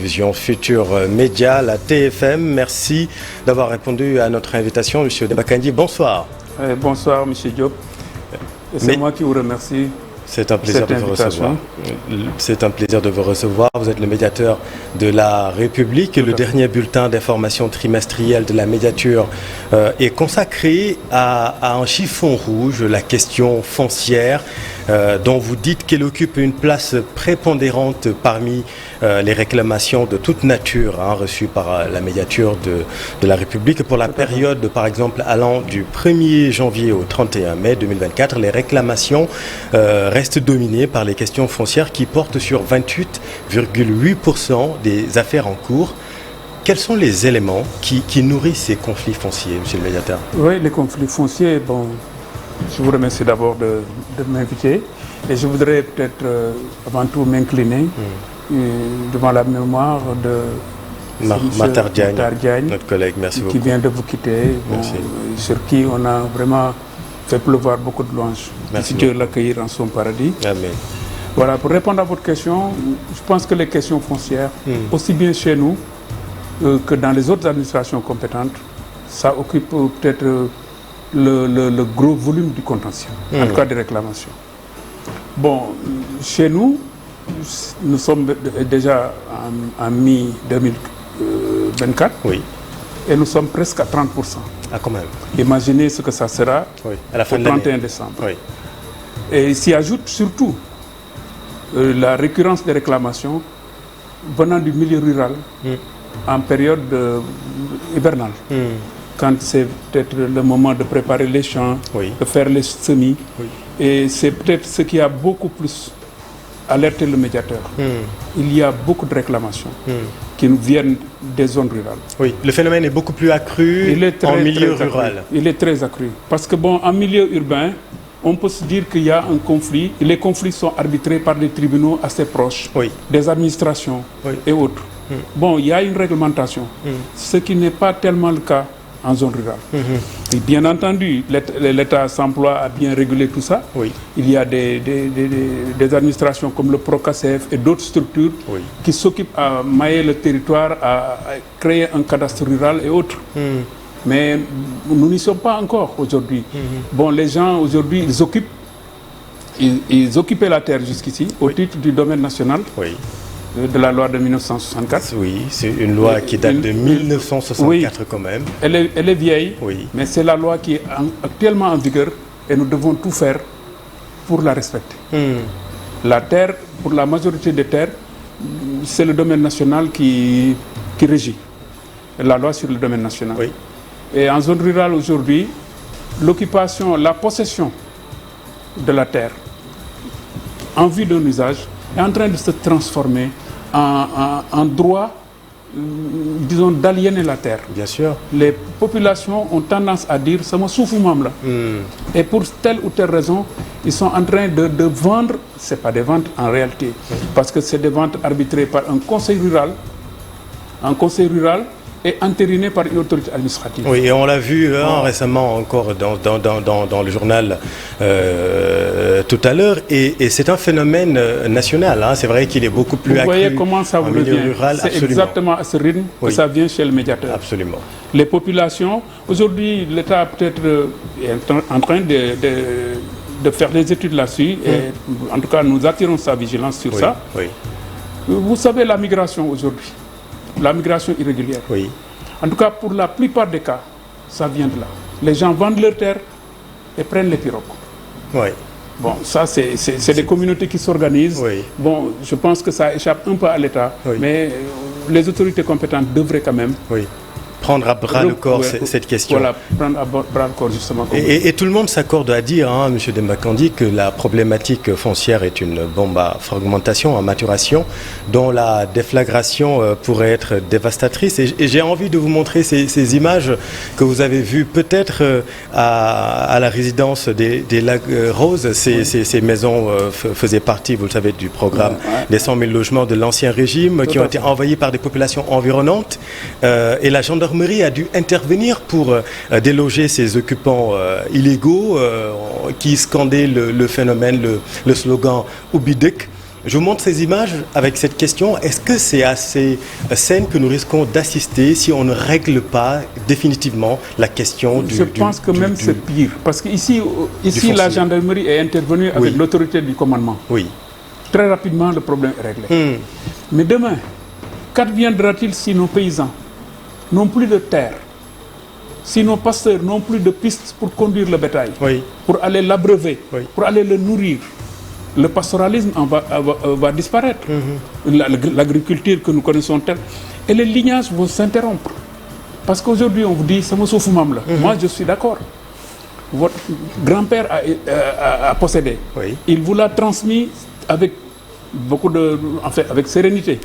télévision Futur Média, la TFM. Merci d'avoir répondu à notre invitation, M. Demba Kandji. Bonsoir. Bonsoir, M. Diop. C'est moi qui vous remercie. C'est un plaisir de vous recevoir. C'est un plaisir de vous recevoir. Vous êtes le médiateur de la République. Le dernier bulletin d'information trimestrielle de la médiature est consacré à un chiffon rouge, la question foncière, dont vous dites qu'elle occupe une place prépondérante parmi les réclamations de toute nature reçues par la médiature de la République. Pour la période, par exemple, allant du 1er janvier au 31 mai 2024, les réclamations restent dominées par les questions foncières qui portent sur 28,8% des affaires en cours. Quels sont les éléments qui nourrissent ces conflits fonciers, monsieur le médiateur? Oui, les conflits fonciers, je vous remercie d'abord de m'inviter. Et je voudrais peut-être avant tout m'incliner devant la mémoire de Matar Diagne, notre collègue, merci beaucoup. Qui vient de vous quitter, sur qui on a vraiment fait pleuvoir beaucoup de louanges. Merci. Dieu l'accueillir en son paradis. Amen. Voilà, pour répondre à votre question, je pense que les questions foncières, aussi bien chez nous que dans les autres administrations compétentes, ça occupe peut-être le gros volume du contentieux, en tout cas des réclamations. Chez nous, nous sommes déjà en mi-2024 et nous sommes presque à 30%. Ah, quand même. Imaginez ce que ça sera à la fin au 31 décembre. Et il s'y ajoute surtout la récurrence des réclamations venant du milieu rural en période hivernale. Quand c'est peut-être le moment de préparer les champs, de faire les semis. Et c'est peut-être ce qui a beaucoup plus alerté le médiateur. Il y a beaucoup de réclamations qui nous viennent des zones rurales. Oui, le phénomène est beaucoup plus accru en milieu rural. Il est très accru. Parce que en milieu urbain, on peut se dire qu'il y a un conflit. Les conflits sont arbitrés par des tribunaux assez proches, des administrations et autres. Il y a une réglementation, ce qui n'est pas tellement le cas en zone rurale. Et bien entendu, l'État s'emploie à bien réguler tout ça. Il y a des administrations comme le Procasef et d'autres structures qui s'occupent à mailler le territoire, à créer un cadastre rural et autres. Mais nous n'y sommes pas encore aujourd'hui. Les gens aujourd'hui, ils occupaient la terre jusqu'ici au titre du domaine national. De la loi de 1964. Oui, c'est une loi qui date de 1964 quand même. Elle est vieille, mais c'est la loi qui est actuellement en vigueur et nous devons tout faire pour la respecter. La terre, pour la majorité des terres, c'est le domaine national qui régit. La loi sur le domaine national. Et en zone rurale aujourd'hui, l'occupation, la possession de la terre en vue d'un usage est en train de se transformer en droit, disons, d'aliéner la terre. Bien sûr. Les populations ont tendance à dire « ça me souffle même là ». Et pour telle ou telle raison, ils sont en train de vendre, ce n'est pas des ventes en réalité, parce que c'est des ventes arbitrées par un conseil rural est entériné par une autorité administrative. Oui, et on l'a vu récemment encore dans le journal tout à l'heure, et c'est un phénomène national. C'est vrai qu'il est beaucoup plus accru. Vous voyez comment ça vous revient. C'est exactement à ce rythme que ça vient chez le médiateur. Absolument. Les populations, aujourd'hui, l'État peut-être est en train de faire des études là-dessus, et en tout cas, nous attirons sa vigilance sur ça. Vous savez, la migration aujourd'hui, la migration irrégulière. En tout cas, pour la plupart des cas, ça vient de là. Les gens vendent leurs terres et prennent les pirogues. Ça, c'est des communautés qui s'organisent. Je pense que ça échappe un peu à l'État, mais les autorités compétentes devraient quand même prendre à bras le corps cette question. Voilà, prendre à bras le corps justement. Et tout le monde s'accorde à dire, M. Demba Kandji, que la problématique foncière est une bombe à fragmentation, à maturation, dont la déflagration pourrait être dévastatrice. Et j'ai envie de vous montrer ces images que vous avez vues peut-être à la résidence des Lacs Roses. Ces maisons faisaient partie, vous le savez, du programme des 100 000 logements de l'Ancien Régime qui ont été envahis par des populations environnantes. Et la gendarmerie a dû intervenir pour déloger ces occupants illégaux qui scandaient le phénomène, le slogan Oubidek. Je vous montre ces images avec cette question. Est-ce que c'est à ces scènes que nous risquons d'assister si on ne règle pas définitivement la question du... Je pense que même c'est pire. Parce qu'ici, la gendarmerie est intervenue avec l'autorité du commandement. Oui. Très rapidement, le problème est réglé. Mais demain, qu'adviendra-t-il si nos paysans n'ont plus de terre, si nos pasteurs n'ont plus de pistes pour conduire le bétail, pour aller l'abreuver, pour aller le nourrir? Le pastoralisme va disparaître. L'agriculture que nous connaissons telle. Et les lignages vont s'interrompre. Parce qu'aujourd'hui, on vous dit, c'est mon sauf-mam là. Moi, je suis d'accord. Votre grand-père a possédé. Il vous l'a transmis avec avec sérénité.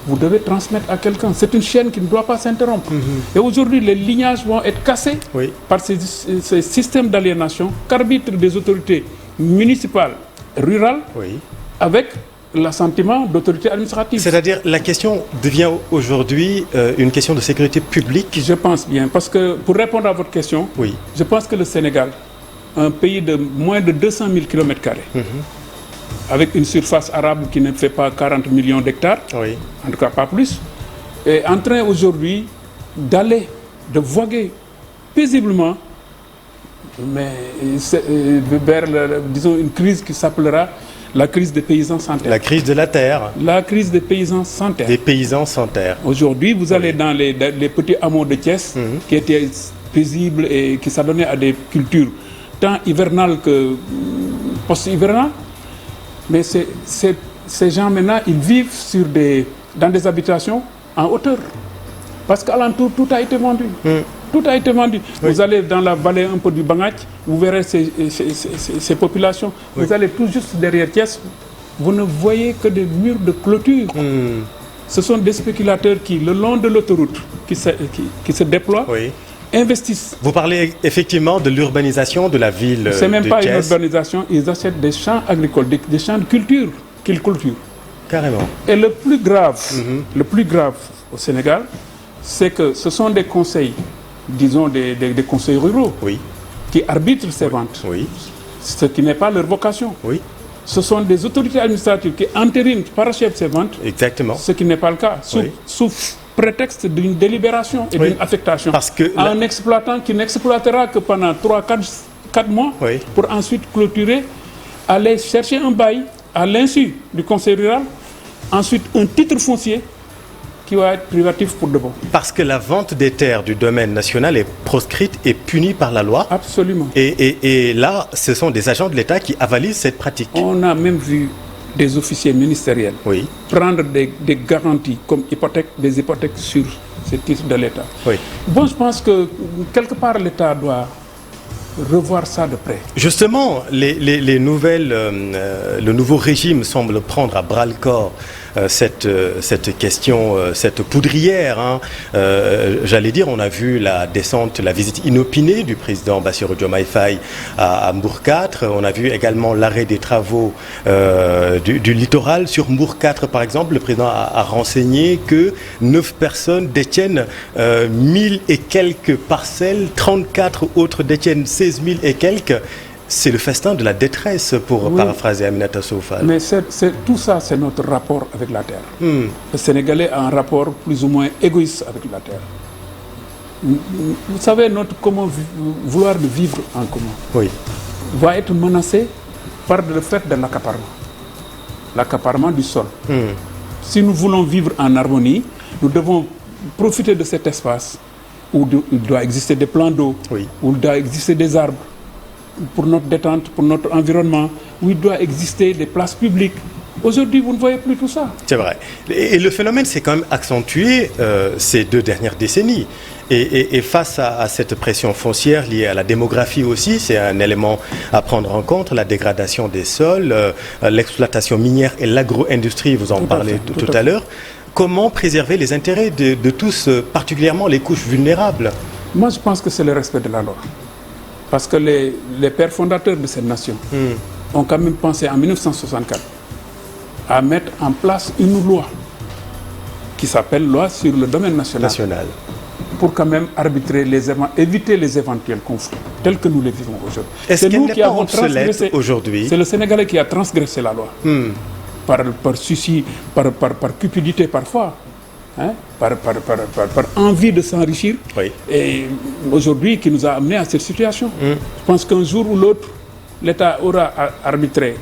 Vous devez transmettre à quelqu'un. C'est une chaîne qui ne doit pas s'interrompre. Et aujourd'hui, les lignages vont être cassés par ces systèmes d'aliénation qu'arbitrent des autorités municipales, rurales, avec l'assentiment d'autorités administratives. C'est-à-dire, la question devient aujourd'hui une question de sécurité publique? Je pense bien, parce que pour répondre à votre question, je pense que le Sénégal, un pays de moins de 200 000 km², avec une surface arable qui ne fait pas 40 millions d'hectares, en tout cas pas plus, est en train aujourd'hui de voguer paisiblement, mais vers, disons, une crise qui s'appellera la crise des paysans sans terre. La crise de la terre. La crise des paysans sans terre. Des paysans sans terre. Aujourd'hui, vous allez dans les petits hameaux de Thiès, qui étaient paisibles et qui s'adonnaient à des cultures tant hivernales que post-hivernales. Mais ces gens, maintenant, ils vivent dans des habitations en hauteur. Parce qu'alentour, tout a été vendu. Tout a été vendu. Vous allez dans la vallée un peu du Bangac, vous verrez ces populations. Vous allez tout juste derrière Thiès, vous ne voyez que des murs de clôture. Ce sont des spéculateurs qui, le long de l'autoroute, qui se déploient, investissent. Vous parlez effectivement de l'urbanisation de la ville de Thiès. Ce n'est même pas une urbanisation, ils achètent des champs agricoles, des champs de culture qu'ils cultivent. Carrément. Et le plus grave au Sénégal, c'est que ce sont des conseils, disons des conseils ruraux, qui arbitrent ces ventes. Ce qui n'est pas leur vocation. Ce sont des autorités administratives qui entérinent, parachèvent ces ventes. Exactement. Ce qui n'est pas le cas. Sous prétexte d'une délibération et d'une affectation. Parce que un exploitant qui n'exploitera que pendant 3-4 mois pour ensuite clôturer, aller chercher un bail à l'insu du conseil rural, ensuite un titre foncier qui va être privatif pour de bon. Parce que la vente des terres du domaine national est proscrite et punie par la loi. Absolument. Et là, ce sont des agents de l'État qui avalisent cette pratique. On a même vu des officiers ministériels prendre des garanties comme des hypothèques sur ces titres de l'État. Bon, je pense que quelque part l'État doit revoir ça de près. Justement, le nouveau régime semble prendre à bras-le-corps cette question, cette poudrière. J'allais dire, on a vu la visite inopinée du président Bassirou Diomaye Faye à Mbour 4. On a vu également l'arrêt des travaux du littoral. Sur Mbour 4, par exemple, le président a renseigné que 9 personnes détiennent 1000 et quelques parcelles, 34 autres détiennent 16 000 et quelques. C'est le festin de la détresse, pour paraphraser Aminata Sow Fall. Mais tout ça, c'est notre rapport avec la terre. Le Sénégalais a un rapport plus ou moins égoïste avec la terre. Vous savez, notre vouloir de vivre en commun va être menacé par le fait de l'accaparement du sol. Si nous voulons vivre en harmonie, nous devons profiter de cet espace où il doit exister des plans d'eau, où il doit exister des arbres, pour notre détente, pour notre environnement, où il doit exister des places publiques. Aujourd'hui, vous ne voyez plus tout ça. C'est vrai. Et le phénomène s'est quand même accentué ces 2 dernières décennies. Et face à cette pression foncière liée à la démographie aussi, c'est un élément à prendre en compte, la dégradation des sols, l'exploitation minière et l'agro-industrie, vous en parlez tout à l'heure. Comment préserver les intérêts de tous, particulièrement les couches vulnérables? Moi, je pense que c'est le respect de la loi. Parce que les pères fondateurs de cette nation ont quand même pensé en 1964 à mettre en place une loi qui s'appelle loi sur le domaine national. Pour quand même éviter les éventuels conflits tels que nous les vivons aujourd'hui. Est-ce qu'elle n'est pas obsolète aujourd'hui? C'est le Sénégalais qui a transgressé la loi. par souci, par cupidité parfois, hein, par envie de s'enrichir, oui. Et aujourd'hui qui nous a amenés à cette situation. Je pense qu'un jour ou l'autre, l'État aura arbitré,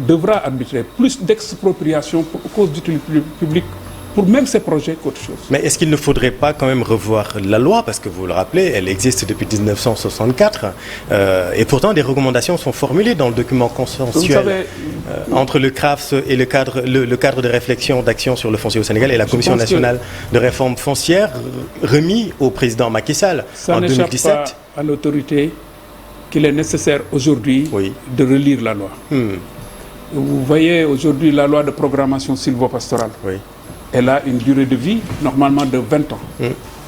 devra arbitrer plus d'expropriation pour cause d'utilité publique pour même ces projets qu'autre chose. Mais est-ce qu'il ne faudrait pas quand même revoir la loi, parce que vous le rappelez, elle existe depuis 1964, et pourtant des recommandations sont formulées dans le document consensuel entre le CRAFS et le cadre de réflexion d'action sur le foncier au Sénégal et la Commission nationale de réforme foncière remis au président Macky Sall en 2017. Ça n'échappe pas à l'autorité qu'il est nécessaire aujourd'hui de relire la loi. Vous voyez aujourd'hui la loi de programmation sylvopastorale. Oui. Elle a une durée de vie normalement de 20 ans.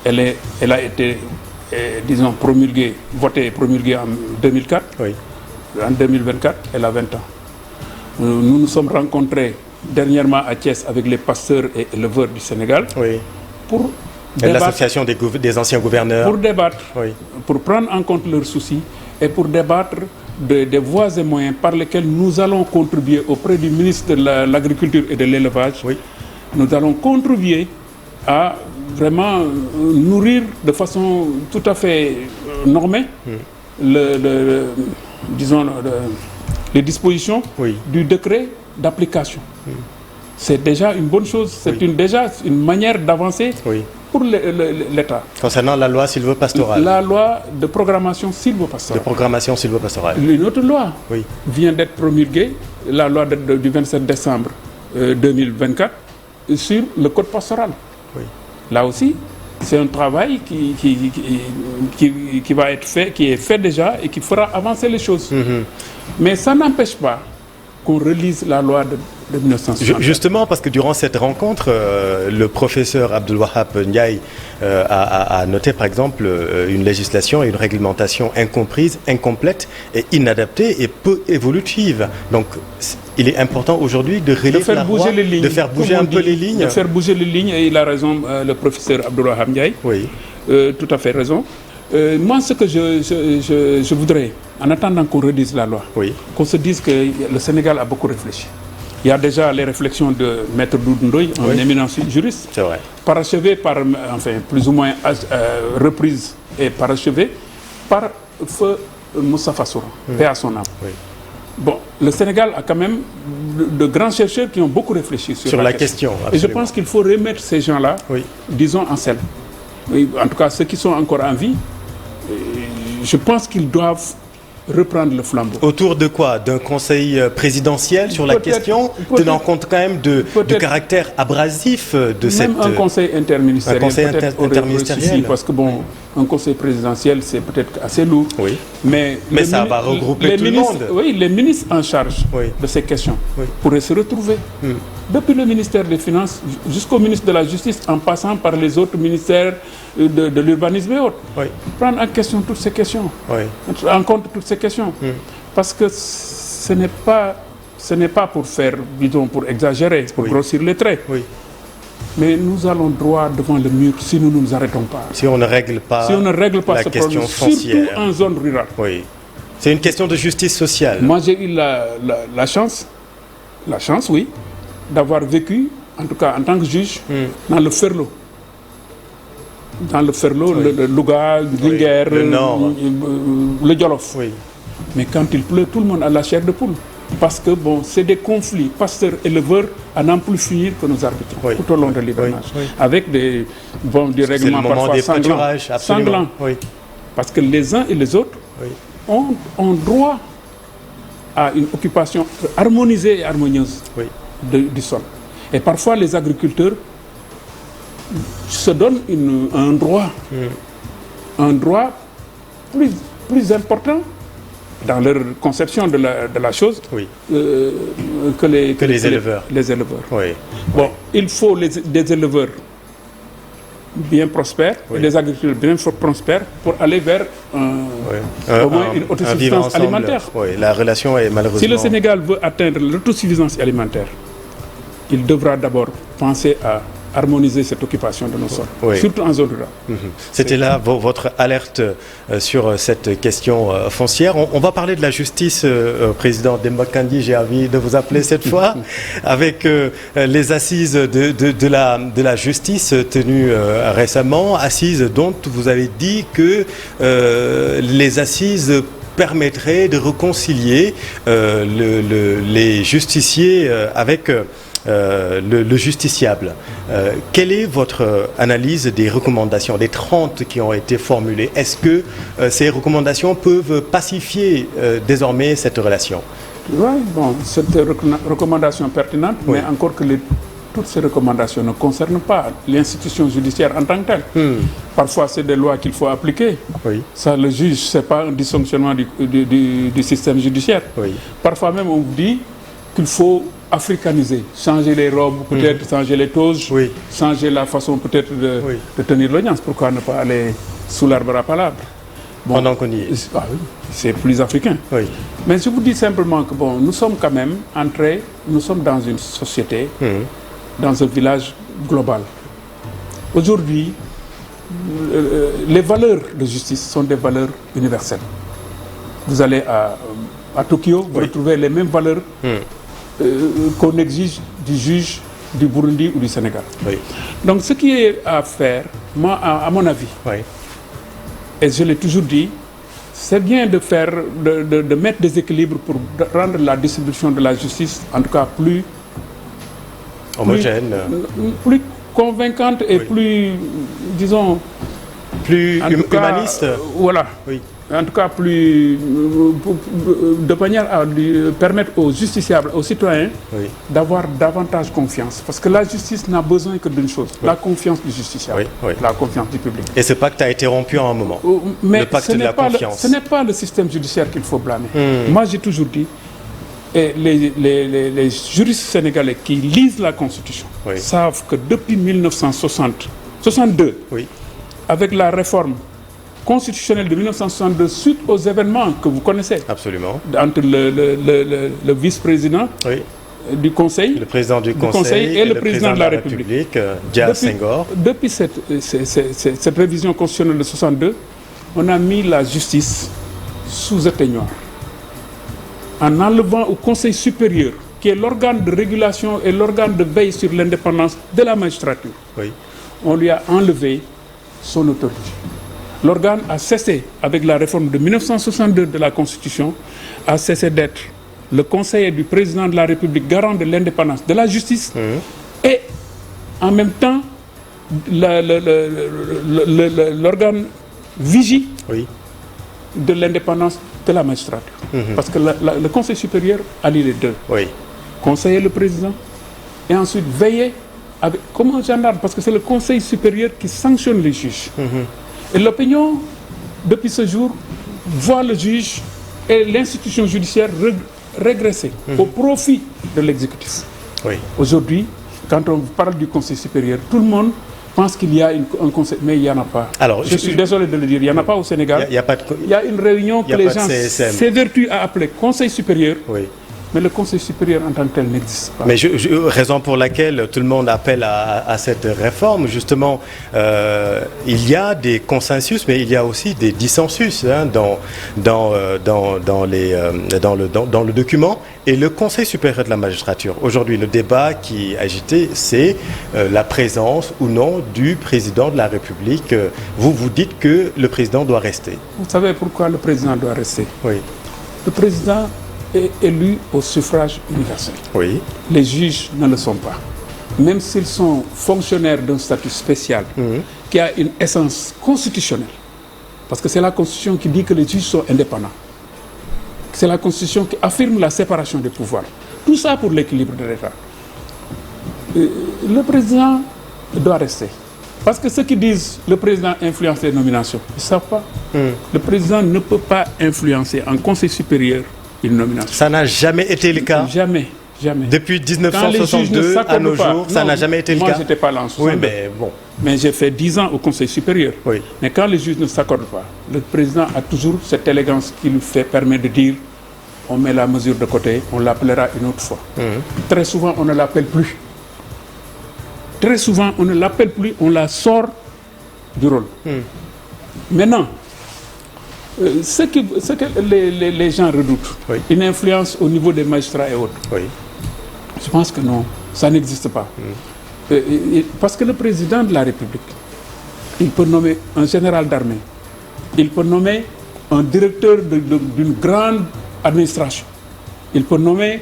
Elle a été, disons, votée et promulguée en 2004. Oui. En 2024, elle a 20 ans. Nous nous sommes rencontrés dernièrement à Thiès avec les pasteurs et éleveurs du Sénégal pour débattre. L'association des anciens gouverneurs. Pour débattre, pour prendre en compte leurs soucis et pour débattre des voies et moyens par lesquels nous allons contribuer auprès du ministre de l'Agriculture et de l'Élevage. Nous allons contribuer à vraiment nourrir de façon tout à fait normée les dispositions du décret d'application. C'est déjà une bonne chose, c'est déjà une manière d'avancer pour l'État. Concernant la loi sylvopastorale. La loi de programmation sylvopastorale. Une autre loi vient d'être promulguée, la loi du 27 décembre 2024, sur le code pastoral. Là aussi, c'est un travail qui va être fait, qui est fait déjà et qui fera avancer les choses. Mais ça n'empêche pas qu'on relise la loi de 1960. Justement, parce que durant cette rencontre, le professeur Abdul-Wahab Ndiaye a noté par exemple une législation et une réglementation incomprise, incomplète et inadaptée et peu évolutive. Donc il est important aujourd'hui de relire la loi, de faire bouger un peu les lignes. De faire bouger les lignes, et il a raison, le professeur Abdul-Wahab Ndiaye. Tout à fait raison. Moi, ce que je voudrais, en attendant qu'on redise la loi, qu'on se dise que le Sénégal a beaucoup réfléchi. Il y a déjà les réflexions de Maître Doudou Ndoye, un éminent juriste, parachevé par, enfin, plus ou moins reprise et parachevé par feu Moustapha Souran, paix à son âme. Bon, le Sénégal a quand même de grands chercheurs qui ont beaucoup réfléchi sur la question. Et je pense qu'il faut remettre ces gens-là, disons, en scène. En tout cas, ceux qui sont encore en vie, je pense qu'ils doivent reprendre le flambeau. Autour de quoi? D'un conseil présidentiel sur la question, tenant compte quand même du caractère abrasif de cette... Même un conseil interministériel. Un conseil interministériel. Parce que bon, un conseil présidentiel, c'est peut-être assez lourd. Mais ça va regrouper tout le monde. Oui, les ministres en charge de ces questions pourraient se retrouver. Depuis le ministère des Finances jusqu'au ministre de la Justice, en passant par les autres ministères de l'urbanisme et autres. Prendre en question toutes ces questions. En compte toutes ces questions. Parce que ce n'est pas pour faire, disons, pour exagérer, pour grossir les traits. Mais nous allons droit devant le mur si nous ne nous arrêtons pas. Si on ne règle pas, la ce question problème, foncière. Surtout en zone rurale. C'est une question de justice sociale. Moi, j'ai eu la chance, d'avoir vécu, en tout cas en tant que juge, dans le Ferlo. Dans le Ferlo, le Louga, le Linguère, le Djolof. Mais quand il pleut, tout le monde a la chair de poule. Parce que bon, c'est des conflits pasteurs-éleveurs à n'en plus finir que nous arbitrons tout au long de l'hivernage. Avec des règlements parfois sanglants. Parce que les uns et les autres ont droit à une occupation harmonisée et harmonieuse du sol. Et parfois, les agriculteurs se donnent un droit plus important dans leur conception de la chose que les éleveurs. Bon, il faut des éleveurs bien prospères et des agriculteurs bien prospères pour aller vers au moins une autosuffisance alimentaire. La relation est malheureusement... Si le Sénégal veut atteindre l'autosuffisance alimentaire, il devra d'abord penser à harmoniser cette occupation de nos sols, surtout en zone rurale. C'était là votre alerte sur cette question foncière. On va parler de la justice, Président Demba Kandji, j'ai envie de vous appeler cette fois, avec les assises de la justice tenues récemment, assises dont vous avez dit que les assises permettraient de réconcilier les justiciers avec le justiciable. Quelle est votre analyse des recommandations, des 30 qui ont été formulées? Est-ce que ces recommandations peuvent pacifier désormais cette relation? Oui, bon, c'est une recommandation pertinente, mais encore que toutes ces recommandations ne concernent pas l'institution judiciaire en tant que telle. Parfois, c'est des lois qu'il faut appliquer. Ça, le juge, ce n'est pas un dysfonctionnement du système judiciaire. Parfois même, on vous dit qu'il faut africaniser, changer les robes, peut-être changer les toges, changer la façon peut-être de tenir l'audience. Pourquoi ne pas aller sous l'arbre à palabres? Bon, pendant qu'on y est. C'est plus africain. Mais je vous dis simplement que bon, nous sommes quand même entrés, nous sommes dans une société, dans un village global. Aujourd'hui, les valeurs de justice sont des valeurs universelles. Vous allez à Tokyo, vous retrouvez les mêmes valeurs qu'on exige du juge du Burundi ou du Sénégal. Donc ce qui est à faire, moi, à mon avis, et je l'ai toujours dit, c'est bien de mettre des équilibres pour rendre la distribution de la justice, en tout cas plus homogène, plus convaincante et plus, disons, plus humaniste. Voilà. En tout cas, plus de manière à permettre aux justiciables, aux citoyens, d'avoir davantage confiance. Parce que la justice n'a besoin que d'une chose, la confiance du justiciable, la confiance du public. Et ce pacte a été rompu à un moment, mais le pacte de la confiance. Ce n'est pas le système judiciaire qu'il faut blâmer. Moi, j'ai toujours dit, et les juristes sénégalais qui lisent la Constitution savent que depuis 1962, avec la réforme constitutionnelle de 1962, suite aux événements que vous connaissez, entre le vice-président du Conseil, le président du Conseil et le président de la République, Dia Senghor. Depuis cette révision constitutionnelle de 1962, on a mis la justice sous éteignoir, en enlevant au Conseil supérieur, qui est l'organe de régulation et l'organe de veille sur l'indépendance de la magistrature, on lui a enlevé son autorité. L'organe a cessé, avec la réforme de 1962 de la Constitution, a cessé d'être le conseiller du président de la République, garant de l'indépendance de la justice, et en même temps, l'organe vigie de l'indépendance de la magistrature. Parce que le Conseil supérieur allie les deux. Conseiller le président et ensuite veiller comme un gendarme, parce que c'est le Conseil supérieur qui sanctionne les juges. Et l'opinion, depuis ce jour, voit le juge et l'institution judiciaire régresser au profit de l'exécutif. Aujourd'hui, quand on parle du Conseil supérieur, tout le monde pense qu'il y a un conseil, mais il n'y en a pas. Alors, je suis désolé de le dire, il n'y en a pas au Sénégal. Il y a une réunion que les gens s'évertuent à appeler Conseil supérieur. Mais le Conseil supérieur en tant que tel n'existe pas. Mais raison pour laquelle tout le monde appelle à cette réforme, justement, il y a des consensus, mais il y a aussi des dissensus dans le document. Et le Conseil supérieur de la magistrature, aujourd'hui, le débat qui est agité, c'est la présence ou non du président de la République. Vous dites que le président doit rester. Vous savez pourquoi le président doit rester? Le président est élu au suffrage universel. Les juges ne le sont pas. Même s'ils sont fonctionnaires d'un statut spécial qui a une essence constitutionnelle. Parce que c'est la Constitution qui dit que les juges sont indépendants. C'est la Constitution qui affirme la séparation des pouvoirs. Tout ça pour l'équilibre de l'État. Le président doit rester. Parce que ceux qui disent le président influence les nominations, ils ne savent pas. Le président ne peut pas influencer en Conseil supérieur une nomination. Ça n'a jamais été le cas. Jamais. Depuis 1962 à nos jours, ça n'a jamais été le cas. Moi, je n'étais pas là en 62. Mais j'ai fait 10 ans au Conseil supérieur. Mais quand les juges ne s'accordent pas, le président a toujours cette élégance qui lui permet de dire on met la mesure de côté, on l'appellera une autre fois. Très souvent, on ne l'appelle plus. Très souvent, on ne l'appelle plus, on la sort du rôle. Maintenant, ce que les gens redoutent, une influence au niveau des magistrats et autres, je pense que non, ça n'existe pas. Parce que le président de la République, il peut nommer un général d'armée, il peut nommer un directeur d'une grande administration, il peut nommer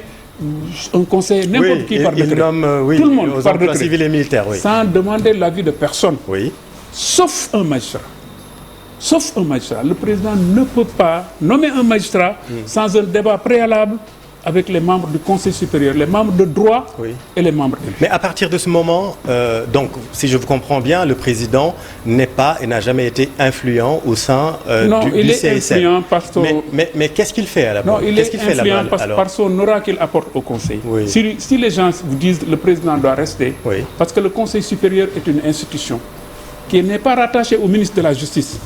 un conseiller, n'importe qui par décret. Tout le monde par décret, civil et militaire, sans demander l'avis de personne, sauf un magistrat. Sauf un magistrat. Le président ne peut pas nommer un magistrat sans un débat préalable avec les membres du Conseil supérieur, les membres de droit et les membres élus. Mais à partir de ce moment, donc, si je vous comprends bien, le président n'est pas et n'a jamais été influent au sein du CSM. Est influent par son... Mais qu'est-ce qu'il fait à la base? Non, il est influent par son aura qu'il apporte au Conseil. Si les gens vous disent que le président doit rester, parce que le Conseil supérieur est une institution qui n'est pas rattachée au ministre de la Justice.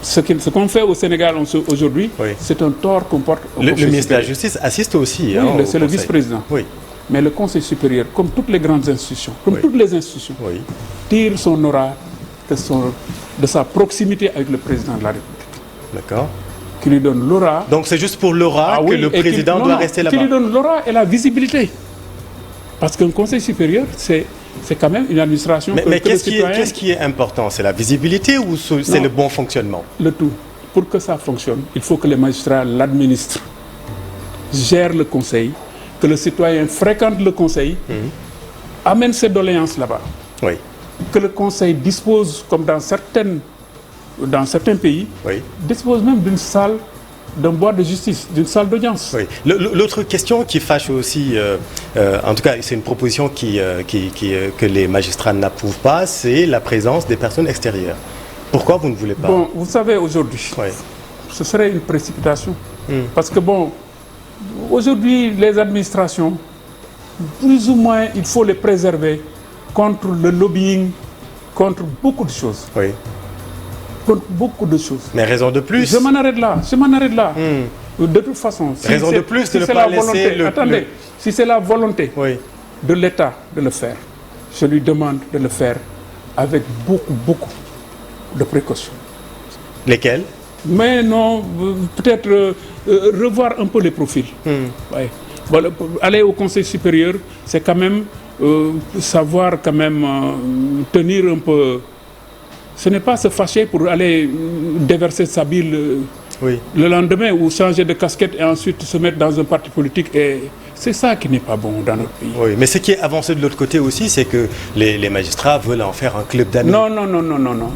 Ce qu'on fait au Sénégal aujourd'hui, c'est un tort qu'on porte au Conseil supérieur. Le ministre de la Justice assiste aussi. C'est le vice-président. Mais le Conseil supérieur, comme toutes les grandes institutions, toutes les institutions, tire son aura de sa proximité avec le président de la République. D'accord. Qui lui donne l'aura. Donc c'est juste pour l'aura que le président doit rester là-bas. Qui lui donne l'aura et la visibilité. Parce qu'un Conseil supérieur, c'est quand même une administration... Mais qu'est-ce qui est important? C'est la visibilité ou c'est le bon fonctionnement? Le tout. Pour que ça fonctionne, il faut que les magistrats l'administrent, gèrent le Conseil, que le citoyen fréquente le Conseil, amène ses doléances là-bas. Que le Conseil dispose, comme dans certains pays, dispose même d'une salle, d'un bois de justice, d'une salle d'audience. L'autre question qui fâche aussi, en tout cas c'est une proposition que les magistrats n'approuvent pas, c'est la présence des personnes extérieures. Pourquoi vous ne voulez pas? Bon, vous savez, aujourd'hui, ce serait une précipitation. Parce que bon, aujourd'hui, les administrations, plus ou moins, il faut les préserver contre le lobbying, contre beaucoup de choses. Contre beaucoup de choses. Mais raison de plus. Je m'en arrête là. De toute façon, raison de plus de ne pas laisser attendez, si c'est la volonté de l'État de le faire, je lui demande de le faire avec beaucoup de précautions. Lesquelles? Mais non, peut-être revoir un peu les profils. Voilà, aller au Conseil supérieur, c'est quand même savoir quand même tenir un peu... Ce n'est pas se fâcher pour aller déverser sa bile le lendemain ou changer de casquette et ensuite se mettre dans un parti politique. Et c'est ça qui n'est pas bon dans notre pays. Mais ce qui est avancé de l'autre côté aussi, c'est que les magistrats veulent en faire un club d'amis. Non.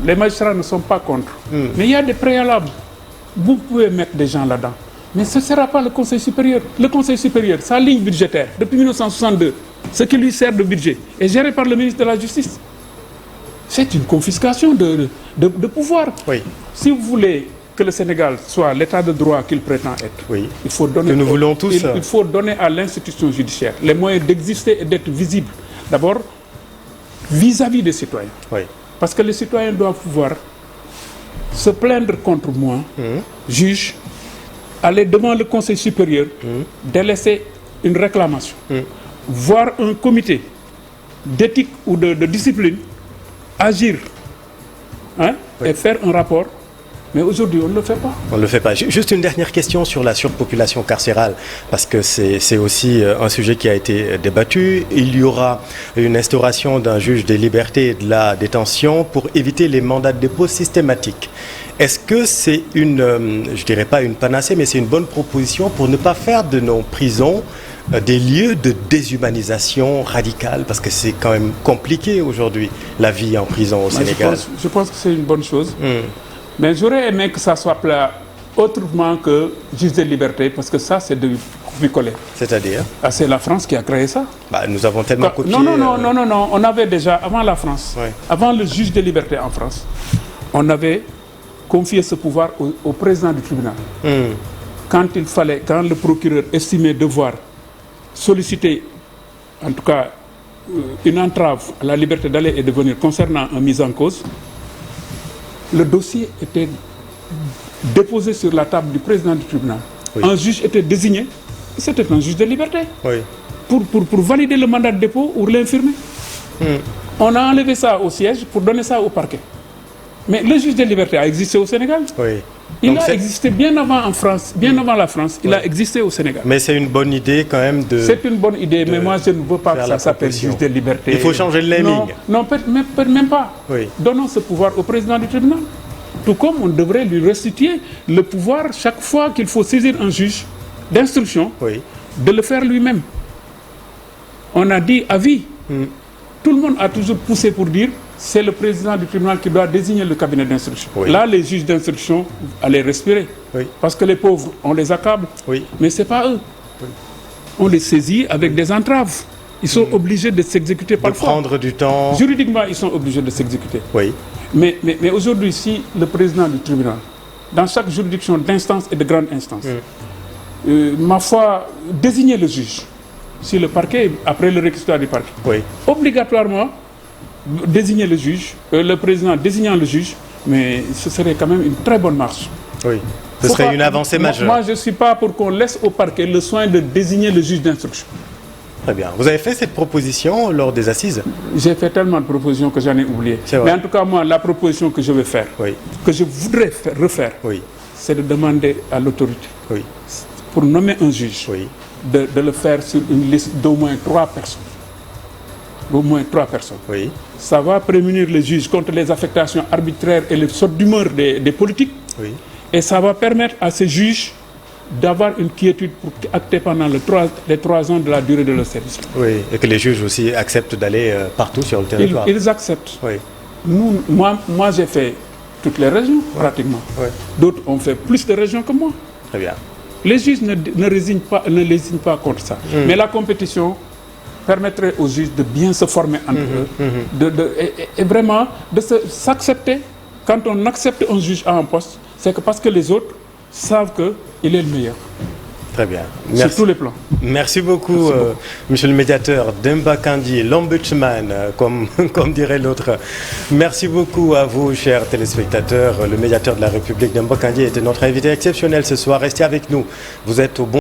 Les magistrats ne sont pas contre. Mais il y a des préalables. Vous pouvez mettre des gens là-dedans. Mais ce ne sera pas le Conseil supérieur. Le Conseil supérieur, sa ligne budgétaire, depuis 1962, ce qui lui sert de budget, est géré par le ministre de la Justice. C'est une confiscation de pouvoir. Si vous voulez que le Sénégal soit l'état de droit qu'il prétend être, il faut donner, nous voulons tous il faut donner à l'institution judiciaire les moyens d'exister et d'être visible. D'abord, vis-à-vis des citoyens. Parce que les citoyens doivent pouvoir se plaindre contre moi, juge, aller devant le Conseil supérieur, délaisser une réclamation, voir un comité d'éthique ou de discipline, agir et faire un rapport. Mais aujourd'hui, on ne le fait pas. On ne le fait pas. Juste une dernière question sur la surpopulation carcérale, parce que c'est aussi un sujet qui a été débattu. Il y aura une instauration d'un juge des libertés et de la détention pour éviter les mandats de dépôt systématiques. Est-ce que c'est une, je dirais pas une panacée, mais c'est une bonne proposition pour ne pas faire de nos prisons des lieux de déshumanisation radicale, parce que c'est quand même compliqué aujourd'hui, la vie en prison au Sénégal. Je pense que c'est une bonne chose. Mais j'aurais aimé que ça soit là autrement que juge de liberté, parce que ça, c'est de copier-coller. C'est-à-dire c'est la France qui a créé ça. Nous avons tellement copié... Non. On avait déjà, avant la France, avant le juge de liberté en France, on avait confié ce pouvoir au président du tribunal. Quand le procureur estimait devoir solliciter, en tout cas, une entrave à la liberté d'aller et de venir concernant un mise en cause, le dossier était déposé sur la table du président du tribunal. Un juge était désigné, c'était un juge de liberté, pour valider le mandat de dépôt ou l'infirmer. On a enlevé ça au siège pour donner ça au parquet. Mais le juge des libertés a existé au Sénégal. Oui. Il a existé bien avant en France, bien avant la France. Il a existé au Sénégal. Mais c'est une bonne idée quand même de... C'est une bonne idée, mais moi je ne veux pas que ça s'appelle juge des libertés. Il faut changer le naming. Non, même pas. Oui. Donnons ce pouvoir au président du tribunal. Tout comme on devrait lui restituer le pouvoir chaque fois qu'il faut saisir un juge d'instruction, de le faire lui-même. On a dit à vie. Tout le monde a toujours poussé pour dire c'est le président du tribunal qui doit désigner le cabinet d'instruction. Là, les juges d'instruction allaient respirer. Parce que les pauvres, on les accable. Mais ce n'est pas eux. On les saisit avec des entraves. Ils sont obligés de s'exécuter parfois. De prendre du temps. Juridiquement, ils sont obligés de s'exécuter. Mais aujourd'hui, si le président du tribunal, dans chaque juridiction d'instance et de grande instance, ma foi, désigner le juge, si le parquet, après le réquisitoire du parquet, obligatoirement désigner le juge, le président désignant le juge, mais ce serait quand même une très bonne marche. Ce serait une avancée majeure. Moi, je ne suis pas pour qu'on laisse au parquet le soin de désigner le juge d'instruction. Très bien. Vous avez fait cette proposition lors des assises? J'ai fait tellement de propositions que j'en ai oublié. Mais en tout cas, moi, la proposition que je vais faire, que je voudrais refaire, c'est de demander à l'autorité, pour nommer un juge, de le faire sur une liste d'au moins 3 personnes. Au moins 3 personnes. Ça va prémunir les juges contre les affectations arbitraires et les sautes d'humeur des politiques. Et ça va permettre à ces juges d'avoir une quiétude pour acter pendant les 3 ans de la durée de leur service. Et que les juges aussi acceptent d'aller partout sur le territoire. Ils acceptent. Moi, j'ai fait toutes les régions, pratiquement. D'autres ont fait plus de régions que moi. Très bien. Les juges ne lésinent pas contre ça. Mais la compétition permettrait aux juges de bien se former entre eux, et vraiment de s'accepter. Quand on accepte un juge à un poste, c'est que parce que les autres savent qu'il est le meilleur. Très bien. Sur tous les plans. Merci beaucoup, monsieur le médiateur Demba Kandji, l'ombudsman, comme dirait l'autre. Merci beaucoup à vous, chers téléspectateurs. Le médiateur de la République, Demba Kandji, était notre invité exceptionnel ce soir. Restez avec nous. Vous êtes au bon